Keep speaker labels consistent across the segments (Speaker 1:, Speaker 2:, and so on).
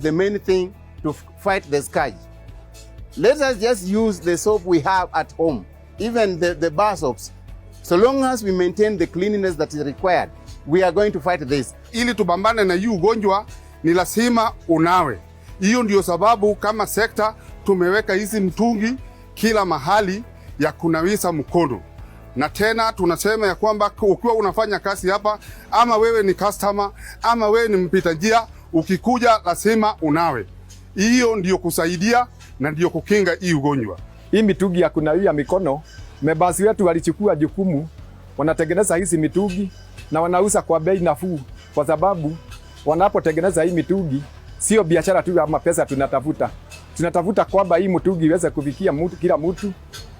Speaker 1: the main thing to fight the scourge. Let us just use the soap we have at home, even the bar soaps. So long as we maintain the cleanliness that is required, we are going to fight this.
Speaker 2: Ili tubambane na hii ugonjwa ni lazima unawe. Hiyo ndio sababu kama sekta tumeweka hizi mtungi kila mahali ya kunawisa mkono. Na tena tunasema ya kwamba ukiwa unafanya kazi hapa, ama wewe ni customer, ama wewe ni mpita njia, ukikuja lazima unawe. Hiyo ndio kusaidia na ndio kukinga hii ugonjwa.
Speaker 3: Hii mitungi ya kunawia mikono, mebasi wetu walichukua jukumu, wanatengeneza hizi mitungi na wanauza kwa bei nafuu, kwa sababu wanapotengeneza hii mitungi sio biashara tu ama pesa tunatafuta. Tunatafuta kwamba hii mitungi iweze kufikia kila mtu,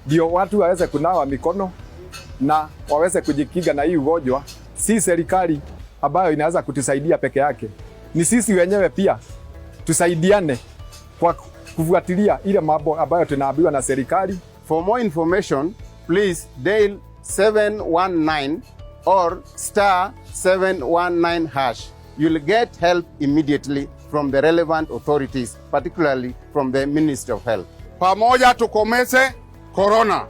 Speaker 3: ndio watu waweze kunawa mikono na waweze kujikinga na hii ugonjwa. Si serikali ambayo inaweza kutusaidia peke yake, ni sisi wenyewe pia tusaidiane kwa kufuatilia ile mambo ambayo tunaambiwa na serikali.
Speaker 1: For more information, please dial 719 or *719#. You'll get help immediately from the relevant authorities, particularly from the Ministry of Health.
Speaker 2: Pamoja tukomese corona.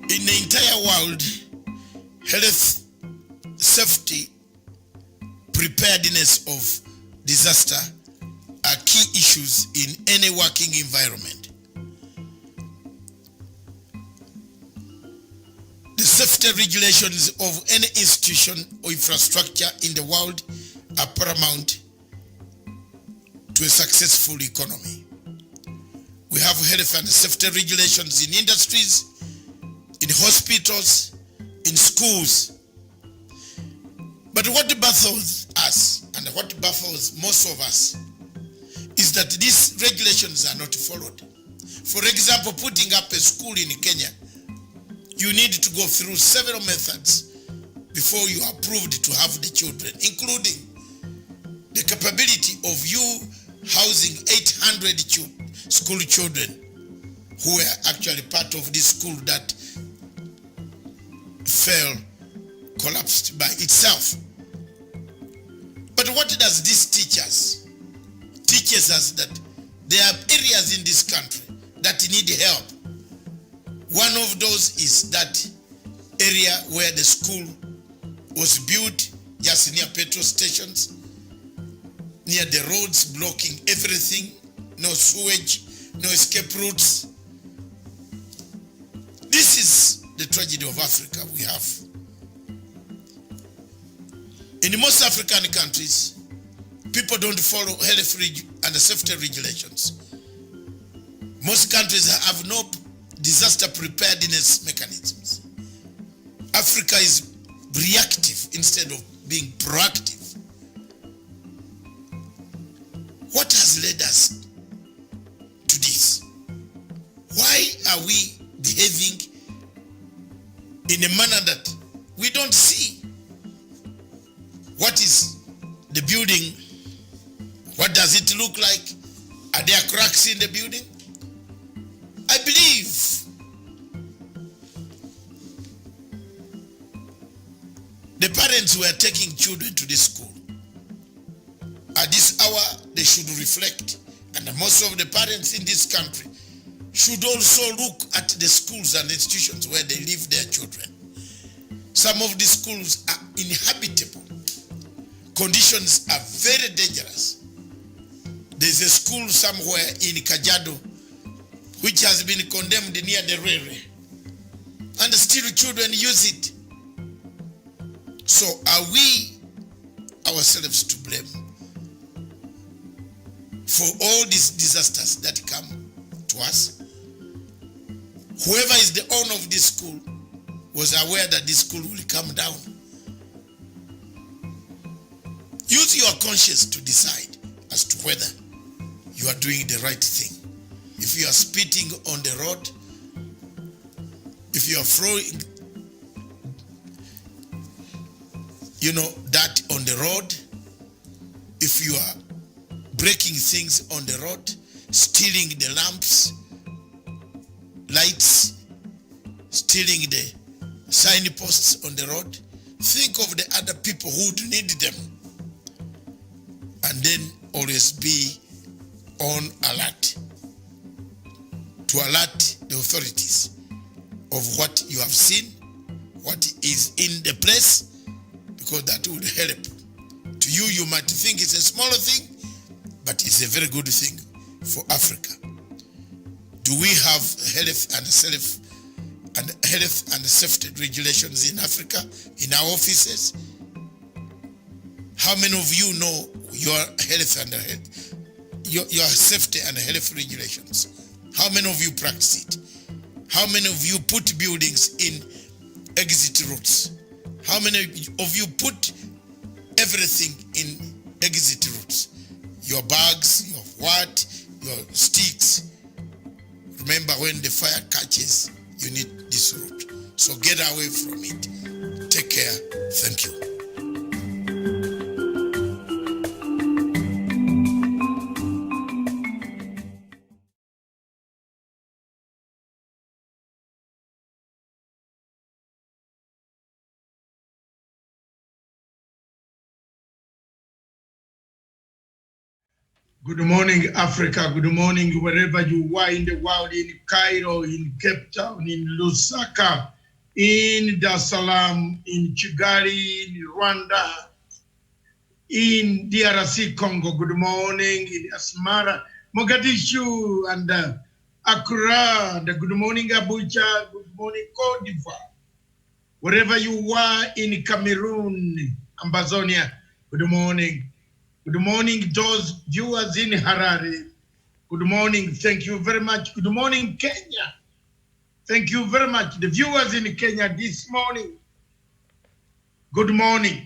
Speaker 4: In the entire world, health, safety, preparedness of disaster are key issues in any working environment. The safety regulations of any institution or infrastructure in the world are paramount to a successful economy. We have health and safety regulations in industries, in hospitals, in schools. But what baffles us, and what baffles most of us, is that these regulations are not followed. For example, putting up a school in Kenya, you need to go through several methods before you are approved to have the children, including the capability of you housing 800 school children who were actually part of this school that collapsed by itself. But what does this teach us? Teaches us that there are areas in this country that need help. One of those is that area where the school was built, just near petrol stations, near the roads blocking everything, no sewage, no escape routes. This is the tragedy of Africa we have. In most African countries, people don't follow health and safety regulations. Most countries have no disaster preparedness mechanisms. Africa is reactive instead of being proactive. What has led us to this? Why are we behaving in a manner that we don't see? What is the building? What does it look like? Are there cracks in the building? I believe the parents who are taking children to this school, at this hour they should reflect, and most of the parents in this country should also look at the schools and institutions where they leave their children. Some of these schools are inhabitable. Conditions are very dangerous. There's a school somewhere in Kajiado which has been condemned near the railway, and still children use it. So are we ourselves to blame for all these disasters that come to us? Whoever is the owner of this school was aware that this school will come down. Use your conscience to decide as to whether you are doing the right thing. If you are spitting on the road, if you are throwing, dirt on the road, if you are breaking things on the road, stealing the lamps, lights, stealing the signposts on the road. Think of the other people who would need them. And then always be on alert to alert the authorities of what you have seen, what is in the place, because that would help. To you, you might think it's a smaller thing, but it's a very good thing for Africa. Do we have health and safety regulations in Africa, in our offices? How many of you know your health and your safety and health regulations? How many of you practice it? How many of you put buildings in exit routes? How many of you put everything in exit routes? Your bags, your what, your sticks. Remember, when the fire catches, you need this route. So get away from it. Take care. Thank you.
Speaker 5: Good morning, Africa. Good morning, wherever you are in the world, in Cairo, in Cape Town, in Lusaka, in Dar es Salaam, in Kigali, in Rwanda, in DRC Congo. Good morning, in Asmara, Mogadishu, and Accra. And good morning, Abuja. Good morning, Cote d'Ivoire. Wherever you are in Cameroon, Ambazonia, good morning. Good morning, those viewers in Harare. Good morning. Thank you very much. Good morning, Kenya. Thank you very much. The viewers in Kenya this morning. Good morning.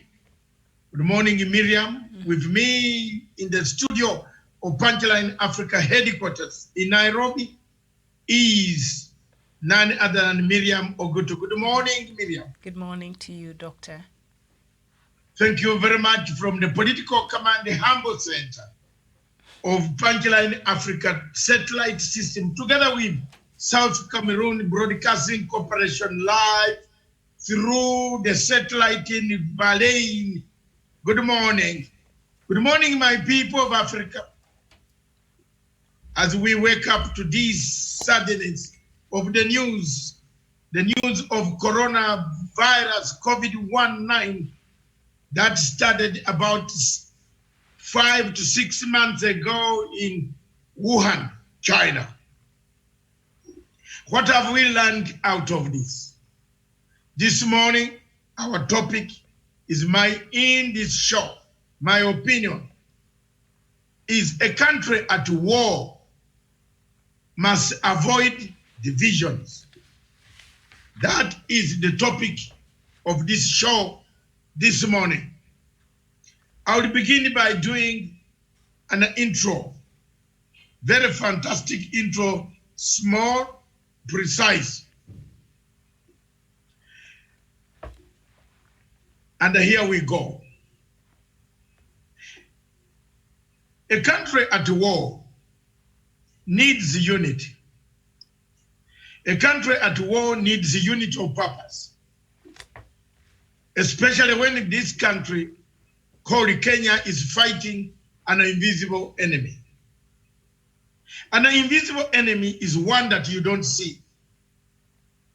Speaker 5: Good morning, Miriam. With me in the studio of Punchline Africa headquarters in Nairobi is none other than Miriam Ogutu. Good morning, Miriam.
Speaker 6: Good morning to you, Doctor.
Speaker 5: Thank you very much from the Political Command, the Humble Center of Punchline Africa Satellite System, together with South Cameroon Broadcasting Corporation live through the satellite in Berlin. Good morning. Good morning, my people of Africa. As we wake up to these suddenness of the news of coronavirus, COVID-19, that started about 5 to 6 months ago in Wuhan, China. What have we learned out of this? This morning, our topic is my opinion is a country at war must avoid divisions. That is the topic of this show this morning. I will begin by doing an intro, very fantastic intro, small, precise. And here we go. A country at war needs unity. A country at war needs a unity of purpose. Especially when this country called Kenya is fighting an invisible enemy. An invisible enemy is one that you don't see.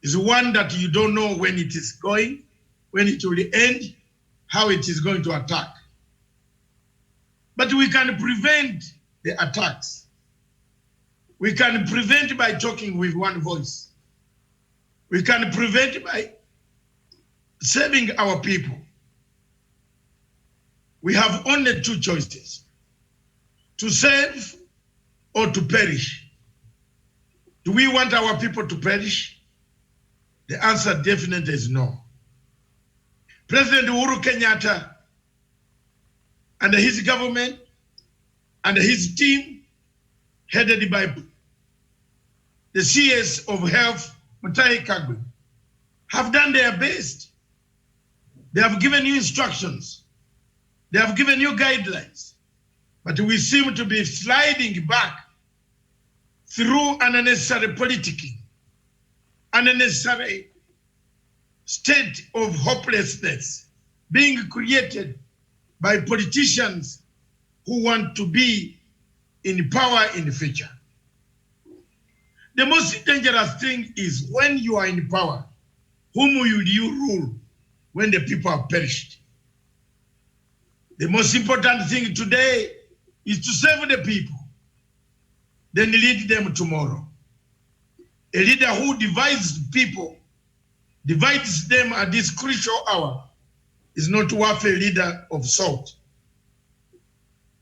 Speaker 5: Is one that you don't know when it is going, when it will end, how it is going to attack. But we can prevent the attacks. We can prevent by talking with one voice. We can prevent by saving our people. We have only two choices: to save or to perish. Do we want our people to perish? The answer definitely is no. President Uhuru Kenyatta and his government and his team, headed by the CS of Health, Mutahi Kagwe, have done their best. They have given you instructions. They have given you guidelines. But we seem to be sliding back through unnecessary politicking, unnecessary state of hopelessness being created by politicians who want to be in power in the future. The most dangerous thing is when you are in power, whom will you rule when the people have perished? The most important thing today is to save the people, then lead them tomorrow. A leader who divides people, divides them at this crucial hour, is not worth a leader of salt.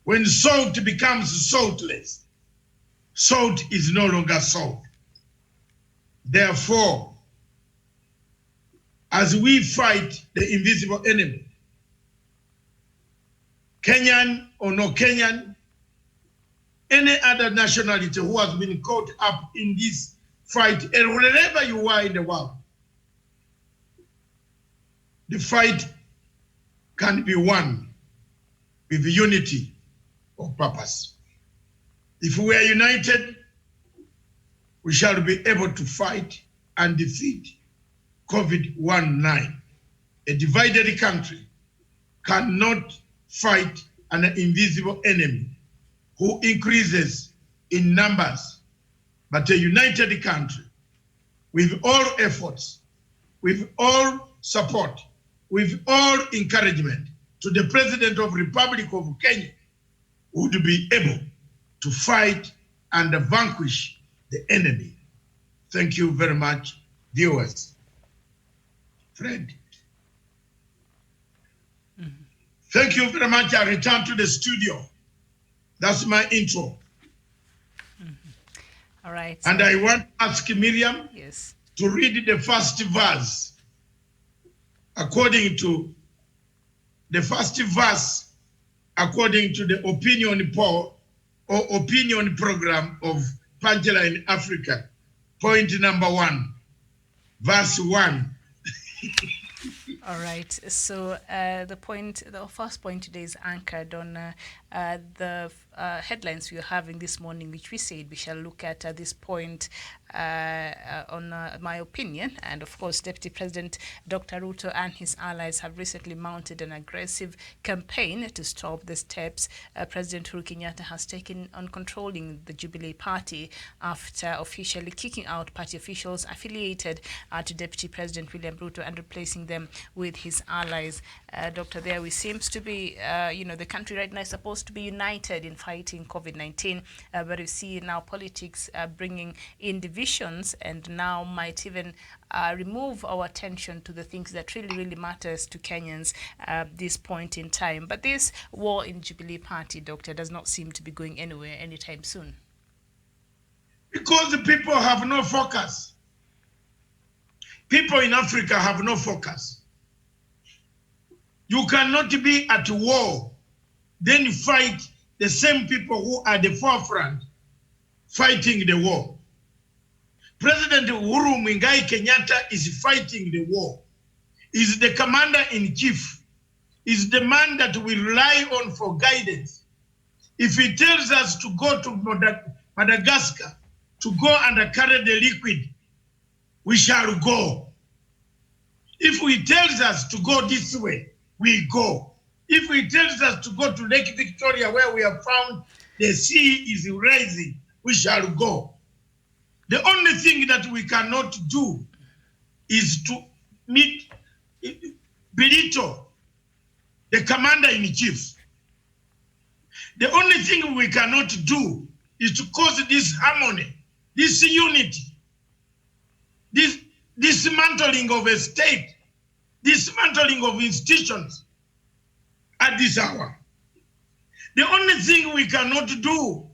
Speaker 5: When salt becomes saltless, salt is no longer salt. Therefore, as we fight the invisible enemy, Kenyan or no Kenyan, any other nationality who has been caught up in this fight, and wherever you are in the world, the fight can be won with unity of purpose. If we are united, we shall be able to fight and defeat COVID-19. A divided country cannot fight an invisible enemy who increases in numbers, but a united country with all efforts, with all support, with all encouragement to the President of the Republic of Kenya would be able to fight and vanquish the enemy. Thank you very much, viewers. Fred. Thank you very much. I return to the studio. That's my intro.
Speaker 6: All right.
Speaker 5: And I want to ask Miriam to read the first verse according to the opinion poll or opinion program of Punchline Africa. Point number 1, verse 1.
Speaker 6: All right. So the first point today is anchored on the headlines we are having this morning, which we said we shall look at this point on my opinion. And of course, Deputy President Dr. Ruto and his allies have recently mounted an aggressive campaign to stop the steps President Uhuru Kenyatta has taken on controlling the Jubilee Party after officially kicking out party officials affiliated to Deputy President William Ruto and replacing them with his allies. Doctor, there we seems to be, the country right now is supposed to be united in fighting COVID-19, but we see now politics bringing in divisions and now might even remove our attention to the things that really matters to Kenyans at this point in time. But this war in Jubilee Party, Doctor, does not seem to be going anywhere anytime soon.
Speaker 5: Because the people have no focus. People in Africa have no focus. You cannot be at war, then fight the same people who are the forefront fighting the war. President Uhuru Muigai Kenyatta is fighting the war. Is the commander-in-chief. Is the man that we rely on for guidance. If he tells us to go to Madagascar, to go and carry the liquid, we shall go. If he tells us to go this way, we go. If he tells us to go to Lake Victoria, where we have found the sea is rising, we shall go. The only thing that we cannot do is to belittle the commander-in-chief. The only thing we cannot do is to cause this harmony, this unity, this dismantling of a state, dismantling of institutions at this hour. The only thing we cannot do,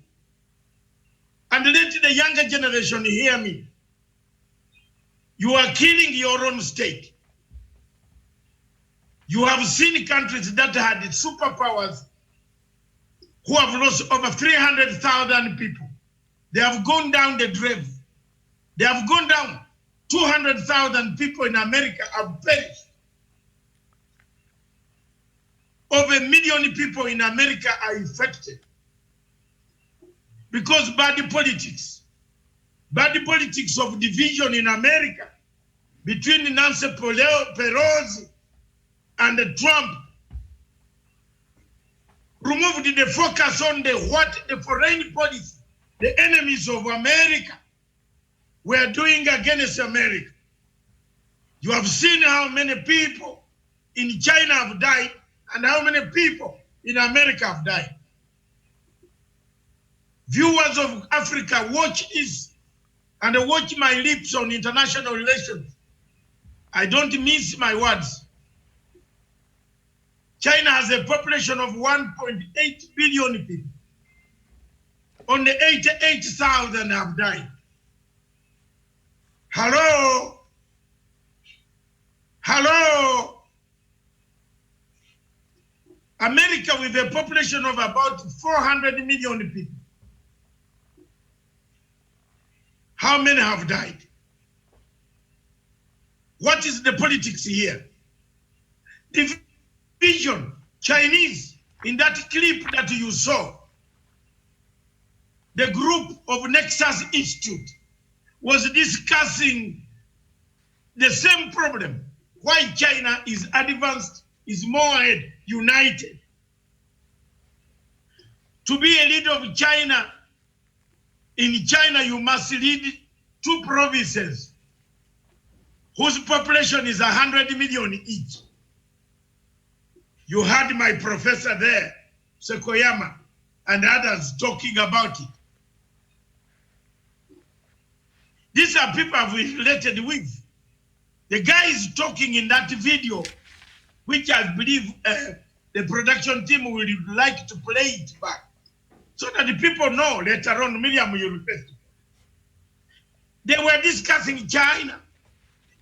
Speaker 5: and let the younger generation hear me, you are killing your own state. You have seen countries that had superpowers who have lost over 300,000 people. They have gone down the drain. They have gone down. 200,000 people in America have perished. Over 1 million people in America are infected because bad politics of division in America between Nancy Pelosi and Trump removed the focus on the foreign policy the enemies of America were doing against America. You have seen how many people in China have died and how many people in America have died. Viewers of Africa, watch this and watch my lips on international relations. I don't miss my words. China has a population of 1.8 billion people. Only 88,000 have died. Hello? Hello? America with a population of about 400 million people. How many have died? What is the politics here? Division, Chinese, in that clip that you saw, the group of Nexus Institute was discussing the same problem. Why China is advanced, is more ahead, united. To be a leader of China, in China you must lead 2 provinces whose population is 100 million each. You heard my professor there, Sekoyama, and others talking about it. These are people I've related with. The guy is talking in that video, which I believe the production team will like to play it back, so that the people know later on. Miriam will request. They were discussing China,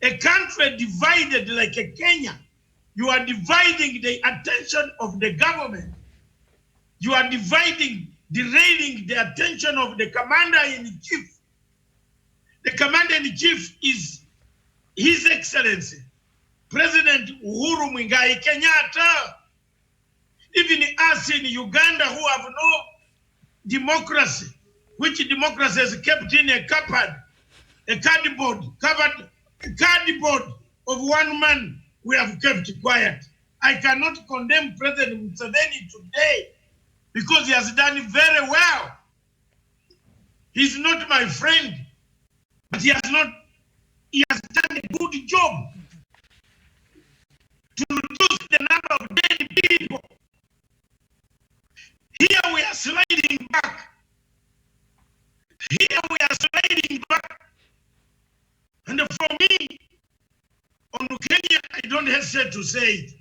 Speaker 5: a country divided like a Kenya. You are dividing the attention of the government. You are derailing the attention of the commander-in-chief. The commander-in-chief is His Excellency, President Uhuru Muigai Kenyatta. Even us in Uganda who have no democracy, which democracy is kept in a cupboard, a cardboard of one man, we have kept quiet. I cannot condemn President Museveni today because he has done very well. He's not my friend, but he has done a good job to reduce the number of dead people. Here we are sliding back. Here we are sliding back. And for me, on Kenya, I don't hesitate to say it.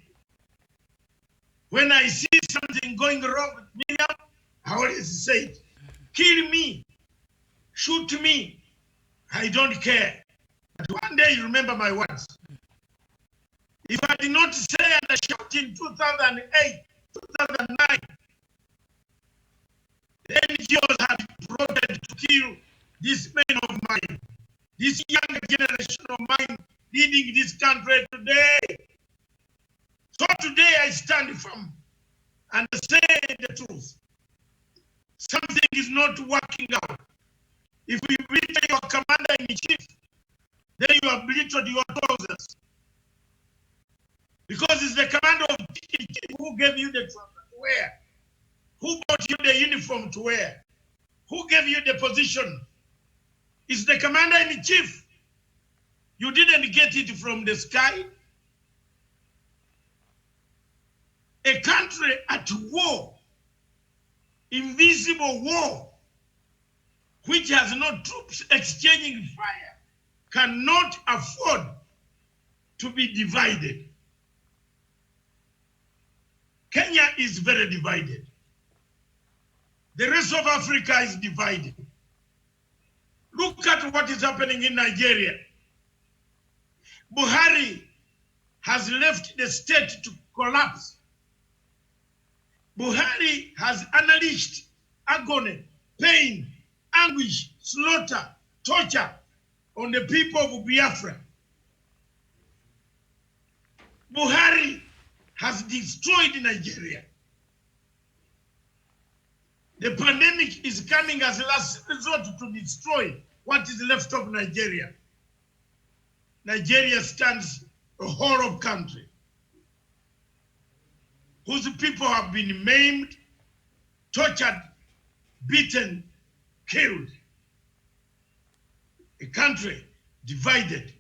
Speaker 5: When I see something going wrong with me, I always say it. Kill me, shoot me, I don't care. But one day you remember my words. If I did not say and shout in 2008, 2009, the NGOs had plotted to kill this man of mine, this younger generation of mine leading this country today. So today I stand firm and say the truth. Something is not working out. If you belittle your commander-in-chief, then you have belittled your trousers. Because it's the commander of chief who gave you the trousers to wear, who bought you the uniform to wear, who gave you the position. It's the commander-in-chief. You didn't get it from the sky. A country at war, invisible war, which has no troops exchanging fire, cannot afford to be divided. Kenya is very divided. The rest of Africa is divided. Look at what is happening in Nigeria. Buhari has left the state to collapse. Buhari has unleashed agony, pain, anguish, slaughter, torture on the people of Biafra. Buhari has destroyed Nigeria. The pandemic is coming as a last resort to destroy what is left of Nigeria. Nigeria stands a horrible country whose people have been maimed, tortured, beaten, killed. A country divided.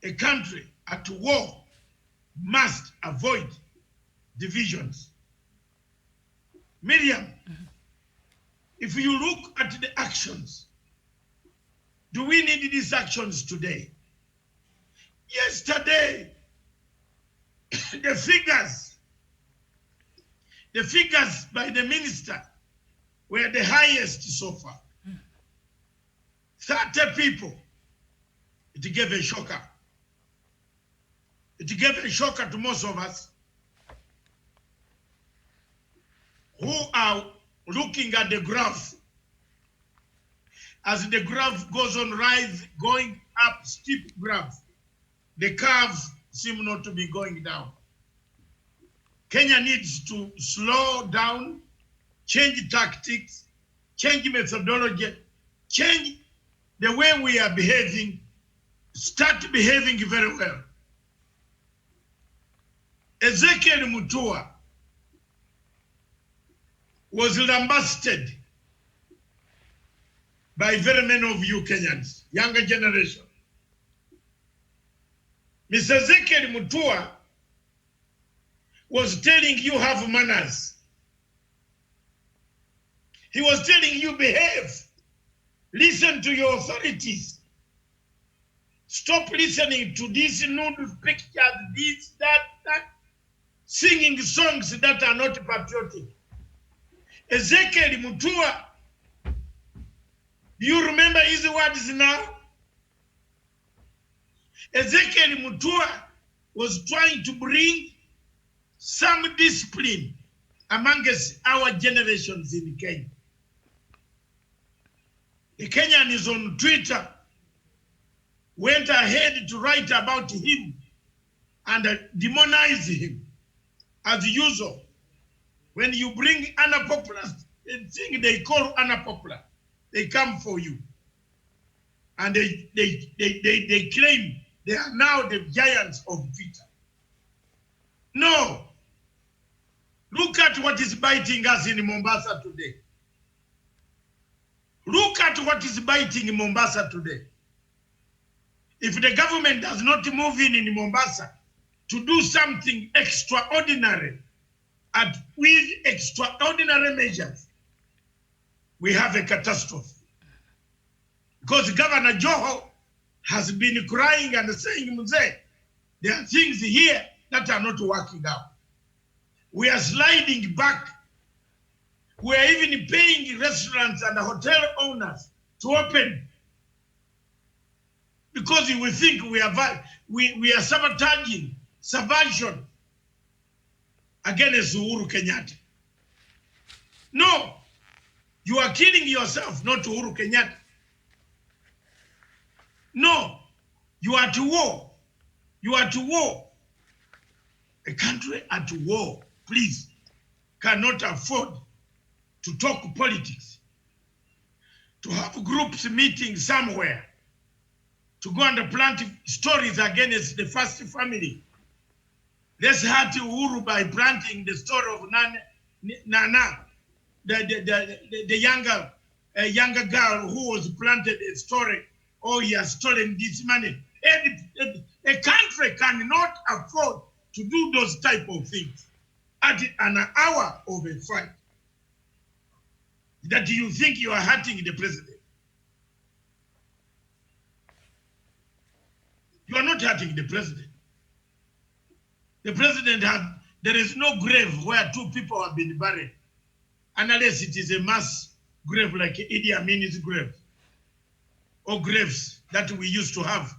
Speaker 5: A country at war must avoid divisions. Miriam, if you look at the actions, do we need these actions today? Yesterday, the figures by the minister were the highest so far. 30 people. It gave a shocker. It gave a shocker to most of us who are looking at the graph. As the graph goes on rise, going up, steep graph, the curves seem not to be going down. Kenya needs to slow down, change tactics, change methodology, change the way we are behaving, start behaving very well. Ezekiel Mutua was lambasted by very many of you Kenyans, younger generation. Mr. Ezekiel Mutua was telling you have manners. He was telling you behave. Listen to your authorities. Stop listening to these nude pictures, this, that, singing songs that are not patriotic. Ezekiel Mutua, do you remember his words now? Ezekiel Mutua was trying to bring some discipline amongst our generations in Kenya. The Kenyan is on Twitter, went ahead to write about him and demonize him as usual. When you bring unpopular thing they call unpopular, they come for you. And they claim they are now the giants of Twitter. No. Look at what is biting us in Mombasa today. Look at what is biting in Mombasa today. If the government does not move in Mombasa to do something extraordinary and with extraordinary measures, we have a catastrophe. Because Governor Joho has been crying and saying, Mzee, there are things here that are not working out. We are sliding back. We are even paying restaurants and hotel owners to open because we think we are sabotaging, subversion against Uhuru Kenyatta. No, you are killing yourself, not Uhuru Kenyatta. No, you are at war. You are at war. A country at war, please, cannot afford to talk politics, to have groups meeting somewhere, to go and plant stories against the first family. Let's hurt Uhuru by planting the story of Nana, the younger girl who was planted a story, oh, he has stolen this money. A country cannot afford to do those type of things at an hour of a fight. That you think you are hurting the president. You are not hurting the president. The president there is no grave where two people have been buried, unless it is a mass grave like Idi Amin's grave, or graves that we used to have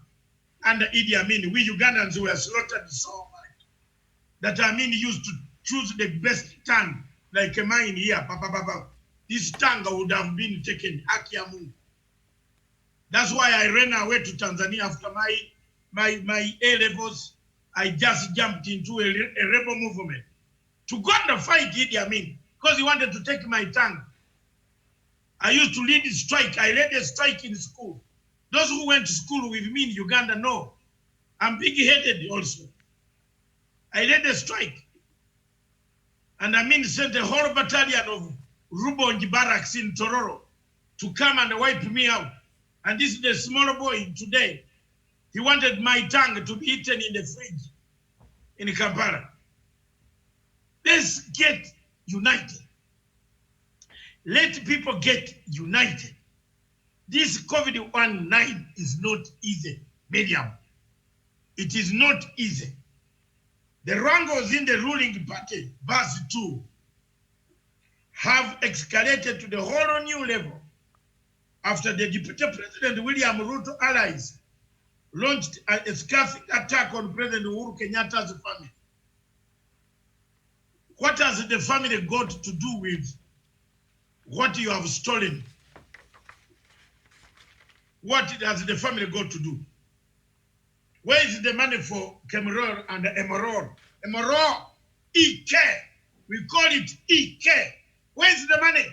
Speaker 5: under Idi Amin. We Ugandans were slaughtered so much that Amin used to choose the best tongue, like mine here, this tongue would have been taken, Akiamu. That's why I ran away to Tanzania after my A-levels. I just jumped into a rebel movement to go and fight Idi Amin because he wanted to take my tongue. I used to lead a strike. I led a strike in school Those who went to school with me in Uganda know I'm big-headed also. I led a strike. And sent a whole battalion of Rubongi barracks in Tororo to come and wipe me out. And this is the small boy today. He wanted my tongue to be eaten in the fridge in Kampala. Let's get united. Let people get united. This COVID-19 is not easy, medium. It is not easy. The wrangles in the ruling party, verse 2, have escalated to the whole new level after the Deputy President William Ruto allies launched a scathing attack on President Uhuru Kenyatta's family. What has the family got to do with what you have stolen? What has the family got to do? Where is the money for Cameroon and Emerald? Emerald, EK. We call it EK. Where is the money?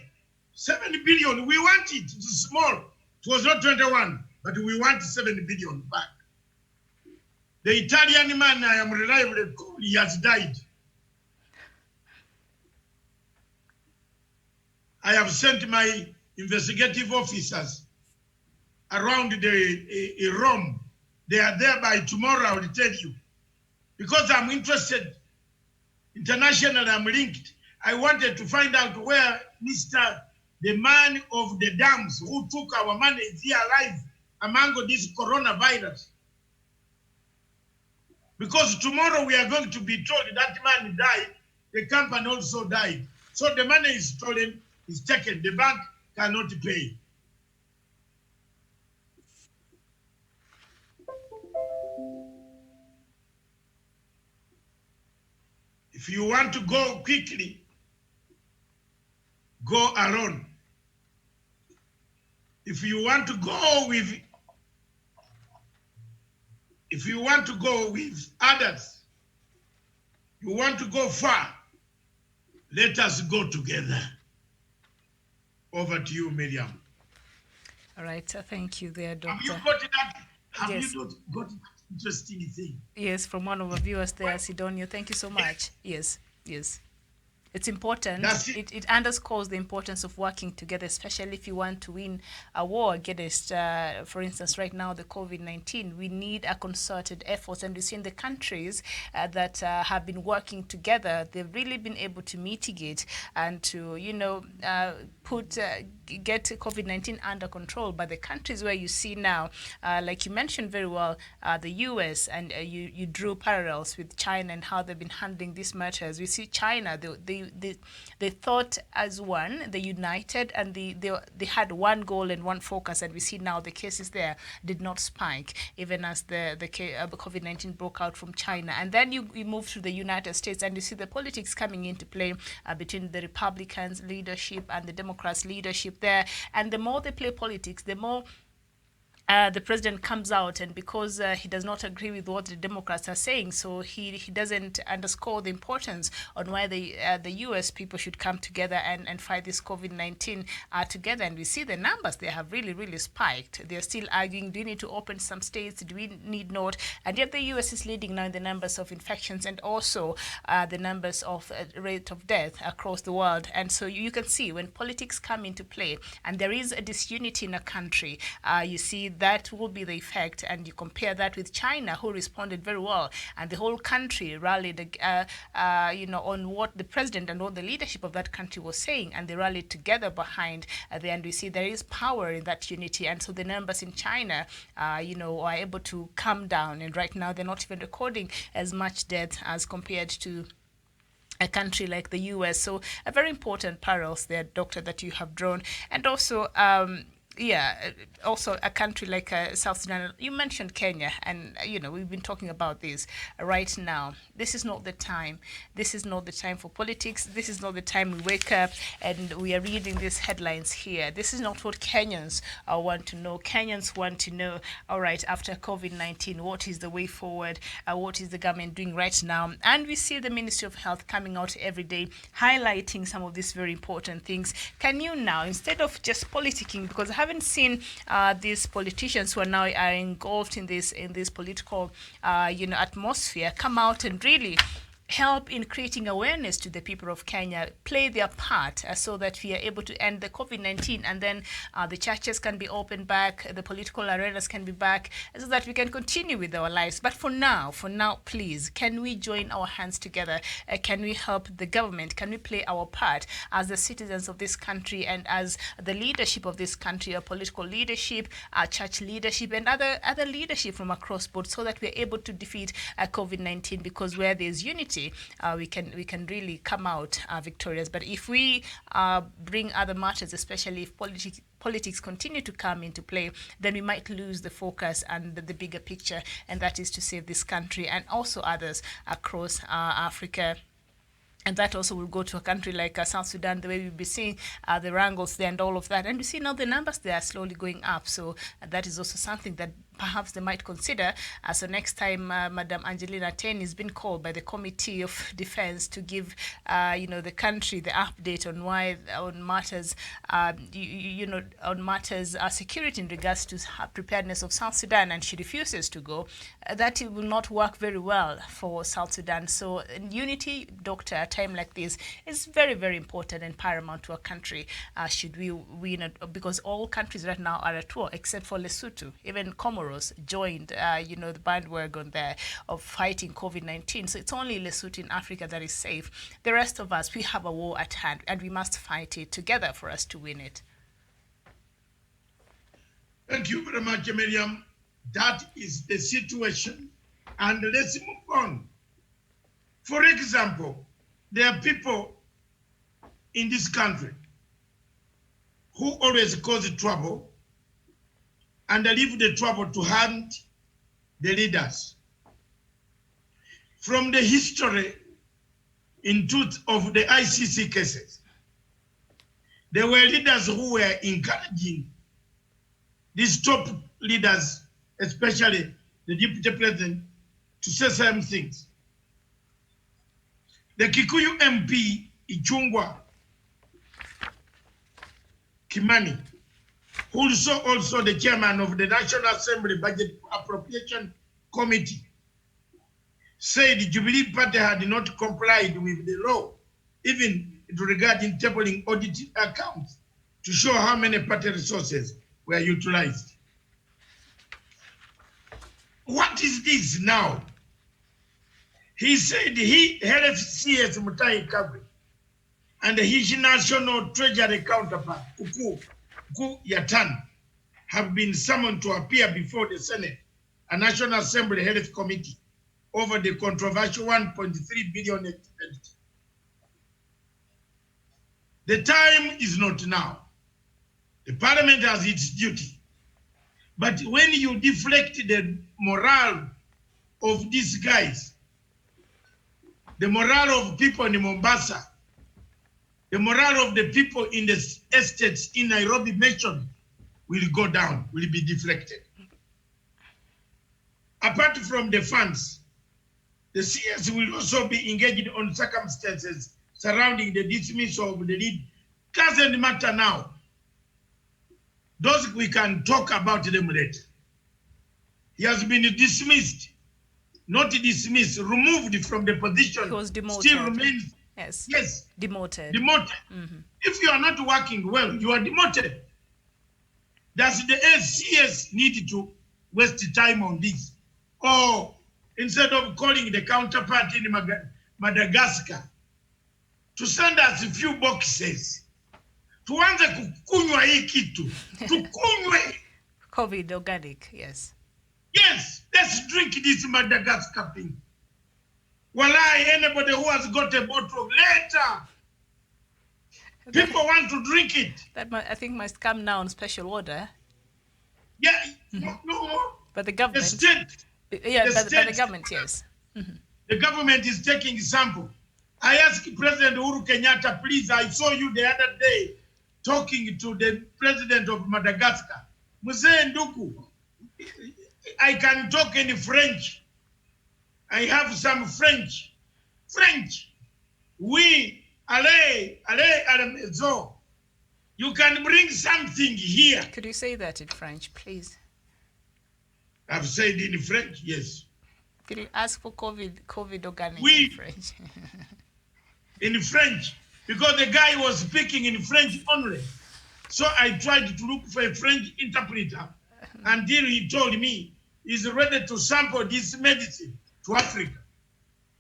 Speaker 5: 7 billion. We want it. It's small. It was not 21, but we want 7 billion back. The Italian man I am reliably told he has died. I have sent my investigative officers around Rome. They are there by tomorrow, I will tell you. Because I'm interested, internationally I'm linked. I wanted to find out where the man of the dams who took our money is he alive among this coronavirus. Because tomorrow we are going to be told that man died, the company also died. So the money is stolen, is taken, the bank cannot pay. If you want to go quickly, go alone. If you want to go with others, you want to go far, let us go together. Over to you, Miriam.
Speaker 6: All right, thank you there, Doctor.
Speaker 5: Have you got that?
Speaker 6: Yes.
Speaker 5: You got that interesting thing?
Speaker 6: Yes, from one of our viewers there, Sidonio. Thank you so much. Yes. It's important. It underscores the importance of working together, especially if you want to win a war against, for instance, right now, the COVID-19. We need a concerted effort. And we've seen the countries that have been working together, they've really been able to mitigate and to, get COVID-19 under control. But the countries where you see now, like you mentioned very well, the US, and you drew parallels with China and how they've been handling these matters. We see China, they thought as one, they united, and they had one goal and one focus. And we see now the cases there did not spike, even as the COVID-19 broke out from China. And then you move to the United States, and you see the politics coming into play between the Republicans leadership and the Democrats leadership there. And the more they play politics, the more the president comes out, and because he does not agree with what the Democrats are saying, so he doesn't underscore the importance on why the U.S. people should come together and fight this COVID-19 together. And we see the numbers, they have really, really spiked. They're still arguing, do we need to open some states, do we need not? And yet the U.S. is leading now in the numbers of infections and also the numbers of rate of death across the world. And so you can see when politics come into play and there is a disunity in a country, you see that will be the effect. And you compare that with China, who responded very well, and the whole country rallied, on what the president and all the leadership of that country was saying, and they rallied together behind and we see there is power in that unity. And so the numbers in China, are able to come down, and right now they're not even recording as much death as compared to a country like the US. So a very important parallels there, Doctor, that you have drawn. And also, also a country like South Sudan. You mentioned Kenya, and we've been talking about this right now. This is not the time. This is not the time for politics. This is not the time we wake up and we are reading these headlines here. This is not what Kenyans want to know. Kenyans want to know, all right, after COVID-19, what is the way forward? What is the government doing right now? And we see the Ministry of Health coming out every day highlighting some of these very important things. Can you now, instead of just politicking, because I haven't seen these politicians who are now engulfed in this political atmosphere come out and really help in creating awareness to the people of Kenya, play their part so that we are able to end the COVID-19, and then the churches can be opened back, the political arenas can be back, so that we can continue with our lives. But for now, please, can we join our hands together? Can we help the government? Can we play our part as the citizens of this country and as the leadership of this country, our political leadership, our church leadership, and other leadership from across board, so that we're able to defeat COVID-19? Because where there's unity, we can really come out victorious. But if we bring other matters, especially if politics continue to come into play, then we might lose the focus and the bigger picture, and that is to save this country and also others across Africa. And that also will go to a country like South Sudan, the way we'll be seeing the wrangles there and all of that. And we see now the numbers there are slowly going up. So that is also something that perhaps they might consider. So next time, Madam Angelina Ten is being called by the Committee of Defense to give, the country the update on matters, on matters security in regards to preparedness of South Sudan, and she refuses to go, that it will not work very well for South Sudan. So unity, Doctor, at a time like this is very, very important and paramount to our country. Should we win, because all countries right now are at war except for Lesotho. Even Comoros joined, the bandwagon there of fighting COVID-19. So it's only Lesotho in Africa that is safe. The rest of us, we have a war at hand, and we must fight it together for us to win it.
Speaker 5: Thank you very much, Miriam. That is the situation. And let's move on. For example, there are people in this country who always cause trouble and leave the trouble to hand the leaders. From the history in truth of the ICC cases, there were leaders who were encouraging these top leaders, especially the deputy president, to say some things. The Kikuyu MP, Ichungwa Kimani, who is also the chairman of the National Assembly Budget Appropriation Committee, said the Jubilee Party had not complied with the law, even regarding tabling audit accounts to show how many party resources were utilized. What is this now? He said he helped CS Mutai Kagwe and his national treasury counterpart, Kuku Yatan, have been summoned to appear before the Senate, a National Assembly Health Committee, over the controversial 1.3 billion expenditure. The time is not now. The parliament has its duty. But when you deflect the morale of these guys, the morale of people in Mombasa, the morale of the people in the estates in Nairobi Mission will go down, will be deflected. Apart from the funds, the CS will also be engaged on circumstances surrounding the dismissal of the lead. Doesn't matter now. Those we can talk about them later. He has been dismissed, not dismissed, removed from the position.
Speaker 6: He was demoted.
Speaker 5: Still remains.
Speaker 6: Yes.
Speaker 5: Yes.
Speaker 6: Demoted.
Speaker 5: Demoted.
Speaker 6: Mm-hmm.
Speaker 5: If you are not working well, you are demoted. Does the CS need to waste time on this? Or instead of calling the counterpart in Madagascar to send us a few boxes, tuanze kukunywa hii kitu, tukunywe.
Speaker 6: COVID organic, yes.
Speaker 5: Yes, let's drink this Madagascar thing. Wallahi, anybody who has got a bottle later, people want to drink it.
Speaker 6: That I think must come now on special order.
Speaker 5: Yeah, no.
Speaker 6: But the government.
Speaker 5: The state.
Speaker 6: Yeah,
Speaker 5: the
Speaker 6: but
Speaker 5: state,
Speaker 6: the government, yes. Mm-hmm.
Speaker 5: The government is taking sample. I asked President Uhuru Kenyatta, please, I saw you the other day talking to the president of Madagascar. Mzee Nduku, I can talk in French. I have some French. Oui, allez à la maison. You can bring something here.
Speaker 6: Could you say that in French, please?
Speaker 5: I've said in French, yes.
Speaker 6: Could you ask for COVID organic in
Speaker 5: We,
Speaker 6: French?
Speaker 5: in French, because the guy was speaking in French only. So I tried to look for a French interpreter until he told me he's ready to sample this medicine to Africa.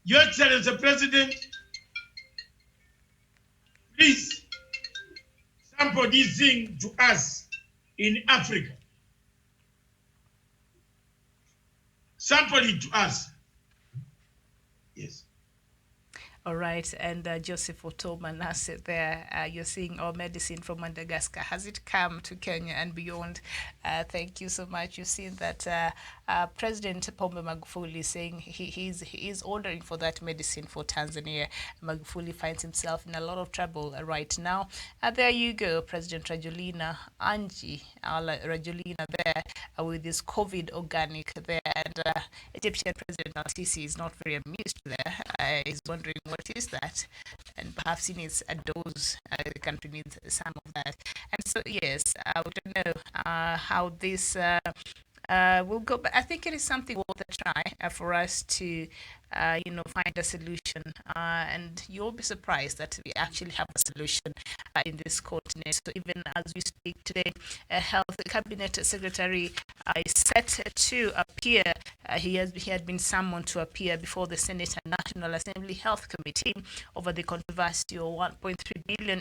Speaker 5: Your Excellency President, please sample this thing to us in Africa. Sample it to us. Yes.
Speaker 6: All right, and Joseph Otomanase there, you're seeing our medicine from Madagascar. Has it come to Kenya and beyond? Thank you so much. You've seen that President Pombe Magufuli is saying he is ordering for that medicine for Tanzania. Magufuli finds himself in a lot of trouble right now. There you go, President Rajolina Rajolina there with this COVID organic there, and Egyptian President Al-Sisi is not very amused there. He's wondering what is that, and perhaps he needs a dose. The country needs some of that, and so yes, we don't know how this will go, but I think it is something worth a try for us to find a solution, and you'll be surprised that we actually have a solution in this continent. So even as we speak today, Health Cabinet Secretary is set to appear. He had been summoned to appear before the Senate and National Assembly Health Committee over the controversial 1.3 billion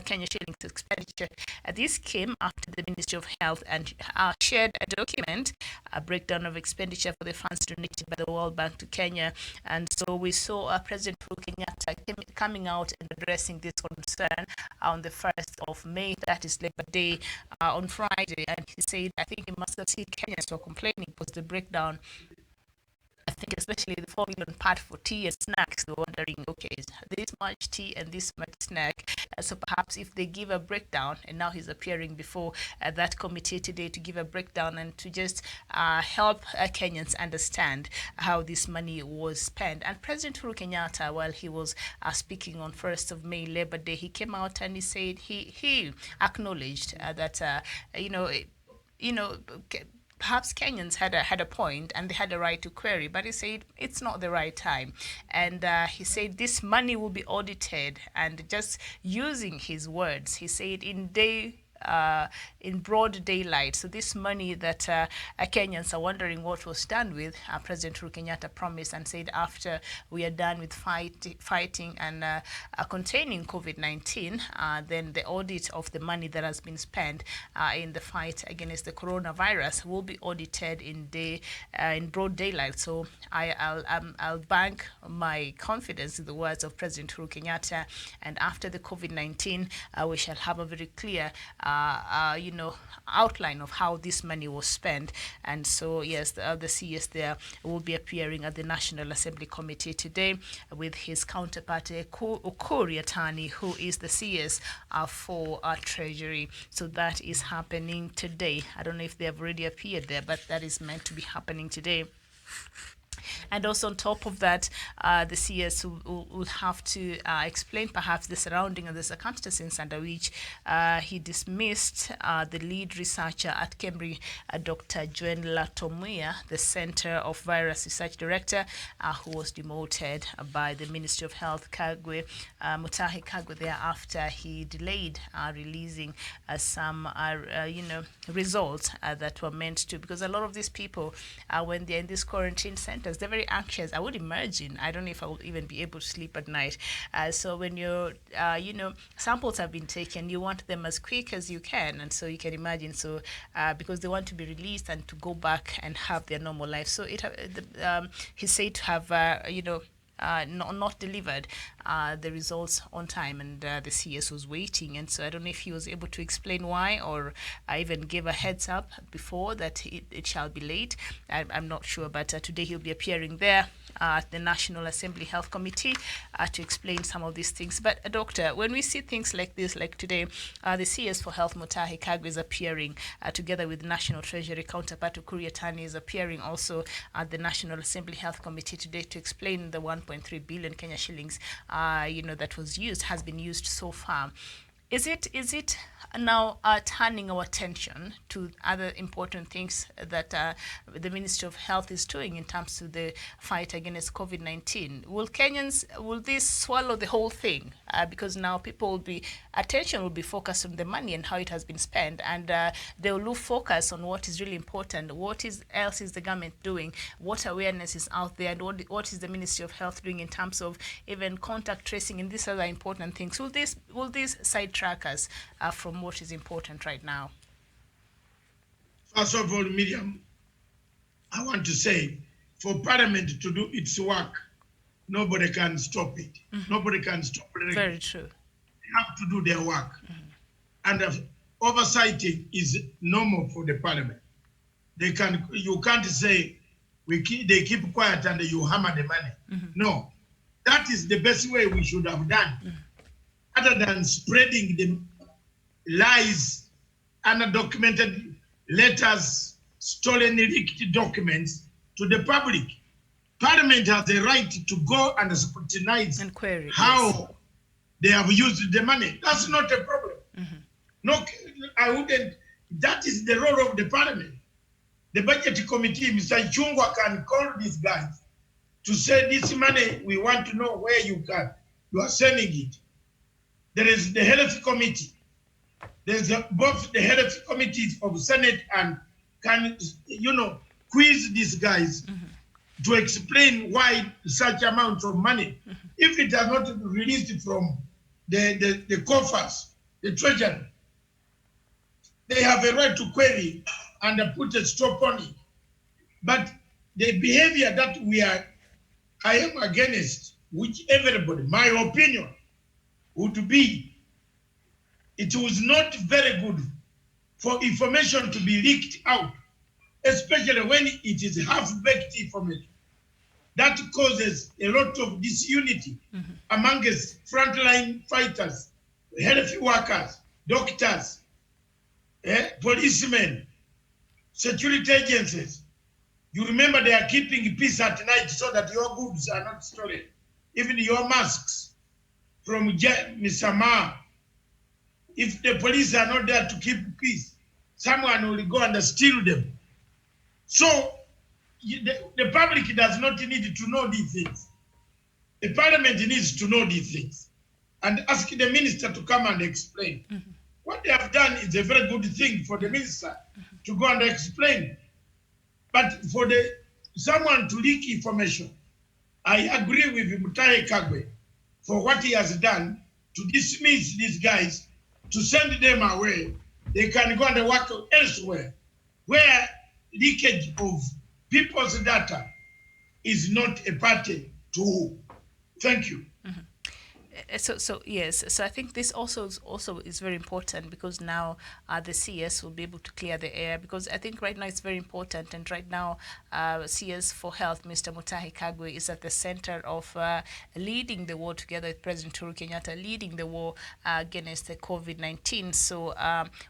Speaker 6: Kenya shillings expenditure. This came after the Ministry of Health and shared a document, a breakdown of expenditure for the funds donated by the World Bank to Kenya. And so we saw President Uhuru Kenyatta coming out and addressing this concern on the 1st of May, that is Labor Day, on Friday. And he said, I think he must have seen Kenyans were complaining because the breakdown, I think especially the 4 million part for tea and snacks, they're wondering, okay, is this much tea and this much snack? So perhaps if they give a breakdown, and now he's appearing before that committee today to give a breakdown and to just help Kenyans understand how this money was spent. And President Uhuru Kenyatta, while he was speaking on 1st of May, Labor Day, he came out and he said he acknowledged that, perhaps Kenyans had a point and they had a right to query, but he said it's not the right time. And he said this money will be audited, and just using his words, he said in broad daylight. So this money that Kenyans are wondering what was done with, President Uhuru Kenyatta promised and said after we are done with fighting and containing COVID-19, then the audit of the money that has been spent in the fight against the coronavirus will be audited in broad daylight. So I'll bank my confidence in the words of President Uhuru Kenyatta, and after the COVID-19, we shall have a very clear outline of how this money was spent. And so yes, the CS there will be appearing at the National Assembly Committee today with his counterpart Okori Atani, who is the CS for Treasury. So that is happening today. I don't know if they have already appeared there, but that is meant to be happening today. And also on top of that, the CS will have to explain perhaps the surrounding and the circumstances under which he dismissed the lead researcher at Cambridge, Dr. Joan Latomuya, the Center of Virus Research Director, who was demoted by the Ministry of Health, Mutahi Kagwe, thereafter he delayed releasing some results that were meant to, because a lot of these people, when they're in these quarantine centers, they're very anxious. I would imagine. I don't know if I will even be able to sleep at night. So when you're, samples have been taken, you want them as quick as you can. And so you can imagine. So because they want to be released and to go back and have their normal life. So he's said to have, not delivered the results on time, and the CS was waiting. And so I don't know if he was able to explain why, or I even gave a heads up before that it shall be late. I'm not sure, but today he'll be appearing there at the National Assembly Health Committee to explain some of these things. But Doctor, when we see things like this, like today, the CS for Health Mutahi Kagwe is appearing together with National Treasury counterpart Ukuri Atani is appearing also at the National Assembly Health Committee today to explain the 1.3 billion Kenya shillings that has been used so far. Is it now turning our attention to other important things that the Ministry of Health is doing in terms of the fight against COVID-19? Will this swallow the whole thing? Because now attention will be focused on the money and how it has been spent, and they will lose focus on what is really important. Else is the government doing? What awareness is out there, and what is the Ministry of Health doing in terms of even contact tracing and these other important things? Will these sidetrack us from what is important right now?
Speaker 5: First of all, Miriam, I want to say, for Parliament to do its work, nobody can stop it. Nobody can stop it.
Speaker 6: Very true.
Speaker 5: They have to do their work. And oversighting is normal for the Parliament. You can't say they keep quiet and you hammer the money. No, that is the best way we should have done. Other than spreading the lies, undocumented letters, stolen, leaked documents to the public. Parliament has the right to go and scrutinize
Speaker 6: and query
Speaker 5: how they have used the money. That's not a problem. No, I wouldn't. That is the role of the Parliament. The budget committee, Mr. Chungwa, can call these guys to say, this money, we want to know where you are sending it. There is the health committee. There's both the health committees of Senate and can, quiz these guys to explain why such amounts of money, if it are not released from the coffers, the treasury, they have a right to query and put a stop on it. But the behavior that I am against, which everybody, my opinion would be, it was not very good for information to be leaked out, especially when it is half-baked information. That causes a lot of disunity amongst frontline fighters, health workers, doctors, policemen, security agencies. You remember they are keeping peace at night so that your goods are not stolen. Even your masks from Mr. Ma. If the police are not there to keep peace, someone will go and steal them. So the public does not need to know these things. The Parliament needs to know these things and ask the minister to come and explain. What they have done is a very good thing for the minister to go and explain. But for someone to leak information, I agree with Mutahi Kagwe for what he has done to dismiss these guys, to send them away. They can go and work elsewhere where leakage of people's data is not a party to. Thank you.
Speaker 6: So yes, so I think this also is very important, because now the CS will be able to clear the air, because I think right now it's very important, and right now CS for Health, Mr. Mutahi Kagwe, is at the center of leading the war together with President Uhuru Kenyatta, leading the war against the COVID-19. So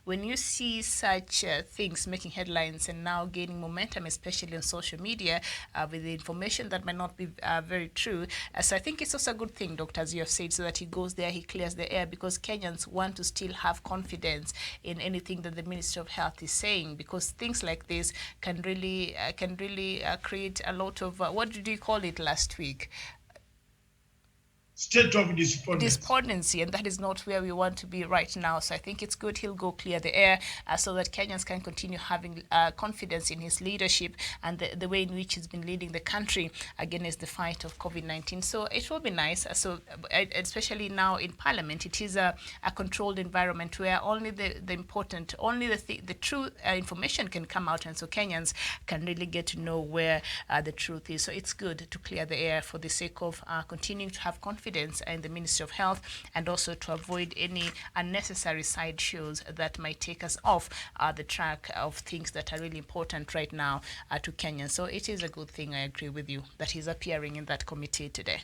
Speaker 6: when you see such things making headlines and now gaining momentum, especially on social media, with the information that might not be very true, so I think it's also a good thing, Doctor, as you have said, so that he goes there, he clears the air, because Kenyans want to still have confidence in anything that the Ministry of Health is saying, because things like this can really create a lot of, what did you call it last week?
Speaker 5: State of despondency,
Speaker 6: and that is not where we want to be right now. So I think it's good he'll go clear the air so that Kenyans can continue having confidence in his leadership and the way in which he's been leading the country against the fight of COVID-19. So it will be nice. So especially now in Parliament, it is a controlled environment where only the true information can come out, and so Kenyans can really get to know where the truth is. So it's good to clear the air for the sake of continuing to have confidence in the Ministry of Health, and also to avoid any unnecessary side shows that might take us off the track of things that are really important right now to Kenya. So it is a good thing, I agree with you, that he's appearing in that committee today.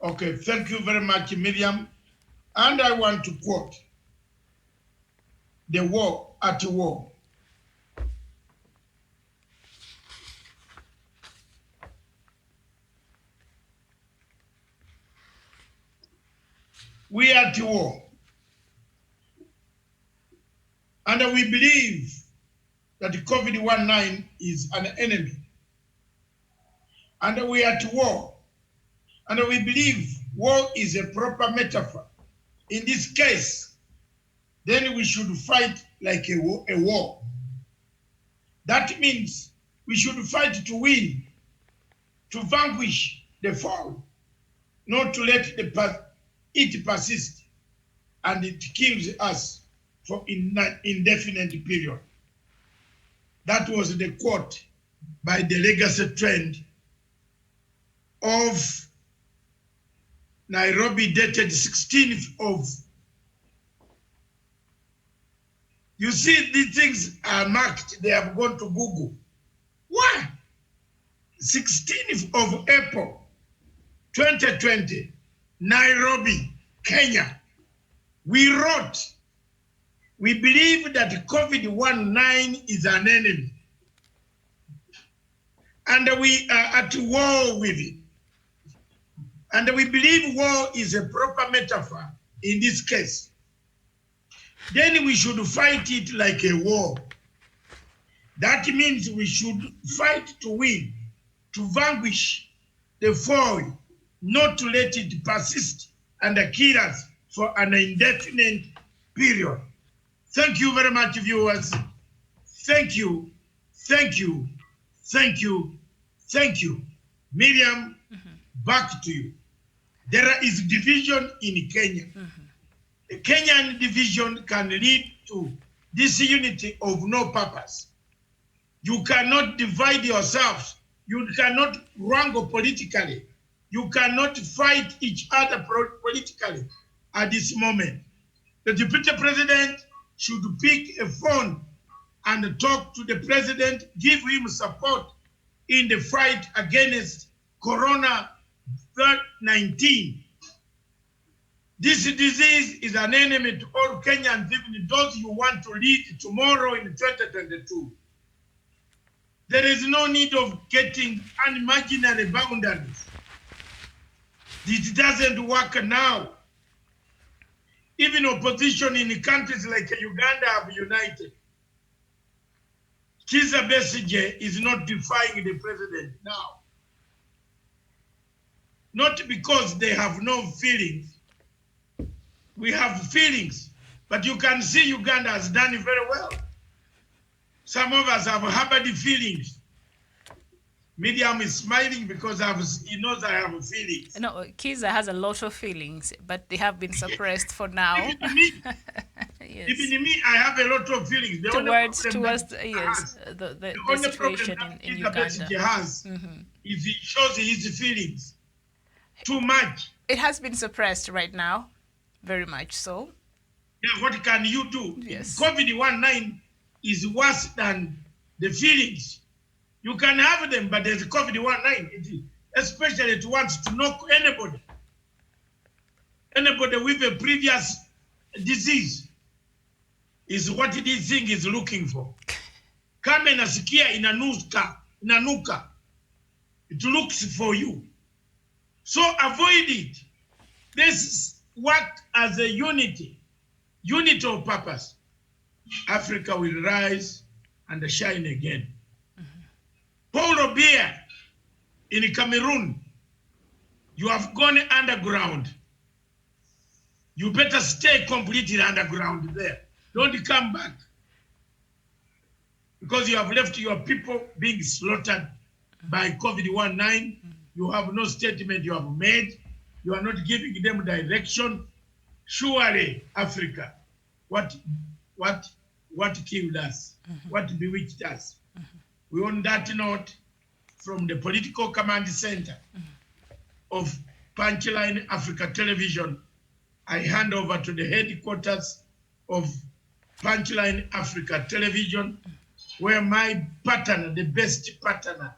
Speaker 5: Okay, thank you very much, Miriam. And I want to quote, "The war at war." We are at war. And we believe that COVID-19 is an enemy. And we are at war. And we believe war is a proper metaphor. In this case, then we should fight like a war. That means we should fight to win, to vanquish the foe, not to let it persist and it kills us for an indefinite period. That was the quote by the legacy trend of Nairobi, dated 16th of. You see, these things are marked. They have gone to Google. Why? 16th of April, 2020, Nairobi, Kenya. We wrote, we believe that COVID-19 is an enemy. And we are at war with it. And we believe war is a proper metaphor in this case. Then we should fight it like a war. That means we should fight to win, to vanquish the foe, not to let it persist and kill us for an indefinite period. Thank you very much, viewers. Thank you, thank you, thank you, thank you. Miriam, back to you. There is division in Kenya. The Kenyan division can lead to disunity of no purpose. You cannot divide yourselves. You cannot wrangle politically. You cannot fight each other politically at this moment. The deputy president should pick a phone and talk to the president, give him support in the fight against Corona-19. This disease is an enemy to all Kenyans, even those you want to lead tomorrow in 2022. There is no need of getting unimaginary boundaries. This doesn't work now. Even opposition in countries like Uganda have united. Kizza Besigye is not defying the president now. Not because they have no feelings. We have feelings, but you can see Uganda has done it very well. Some of us have harbored feelings. Miriam is smiling because he knows I have feelings.
Speaker 6: No, Kizza has a lot of feelings, but they have been suppressed for now.
Speaker 5: Even me,
Speaker 6: yes.
Speaker 5: even me, I have a lot of feelings. The
Speaker 6: Towards
Speaker 5: the
Speaker 6: situation in Uganda.
Speaker 5: Has is he shows his feelings too much.
Speaker 6: It has been suppressed right now, very much so.
Speaker 5: Yeah, what can you do?
Speaker 6: Yes.
Speaker 5: COVID-19 is worse than the feelings. You can have them, but there's COVID-19, especially it wants to knock anybody with a previous disease is what this thing is looking for. Kama inasikia inanuka, it looks for you. So avoid it. This work as a unity of purpose. Africa will rise and shine again. Paul Obiya in Cameroon, you have gone underground. You better stay completely underground there. Don't come back. Because you have left your people being slaughtered by COVID-19. You have no statement you have made. You are not giving them direction. Surely, Africa, what killed us? What bewitched us? We on that note, from the political command center of Punchline Africa Television, I hand over to the headquarters of Punchline Africa Television, where my partner, the best partner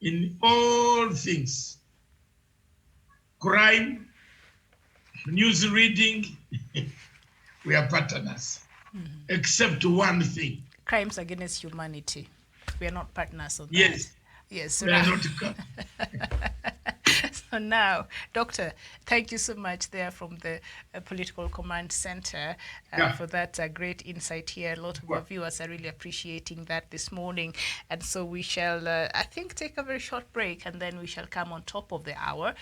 Speaker 5: in all things, crime, news reading, we are partners, except one thing.
Speaker 6: Crimes against humanity. We are not partners on that.
Speaker 5: Yes.
Speaker 6: Yes.
Speaker 5: We are not.
Speaker 6: Now, Doctor, thank you so much there from the Political Command Center for that great insight here. A lot of our viewers are really appreciating that this morning. And so we shall, I think, take a very short break, and then we shall come on top of the hour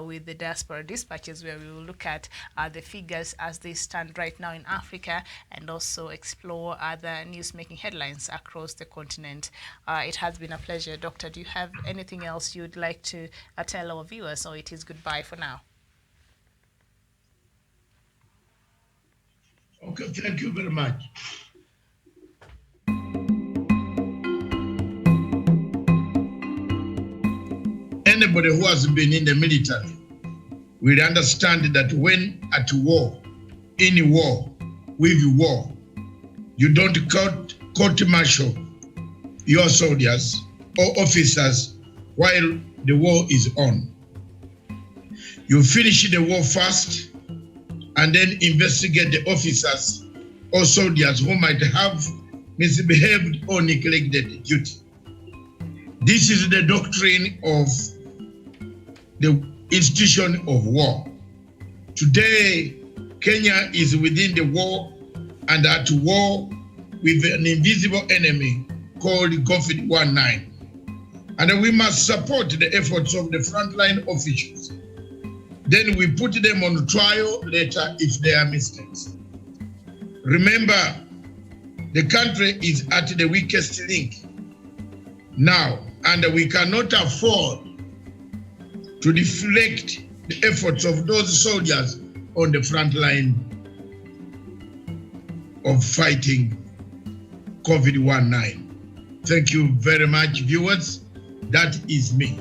Speaker 6: with the Diaspora Dispatches, where we will look at the figures as they stand right now in Africa, and also explore other news-making headlines across the continent. It has been a pleasure. Doctor, do you have anything else you'd like to tell our viewers, or it is goodbye for now?
Speaker 5: Okay, thank you very much. Anybody who has been in the military will understand that when at war, in war, with war, you don't court-martial your soldiers or officers while the war is on. You finish the war first and then investigate the officers or soldiers who might have misbehaved or neglected duty. This is the doctrine of the institution of war. Today, Kenya is within the war and at war with an invisible enemy called COVID-19. And we must support the efforts of the frontline officials. Then we put them on trial later if there are mistakes. Remember, the country is at the weakest link now, and we cannot afford to deflect the efforts of those soldiers on the front line of fighting COVID-19. Thank you very much, viewers. That is me.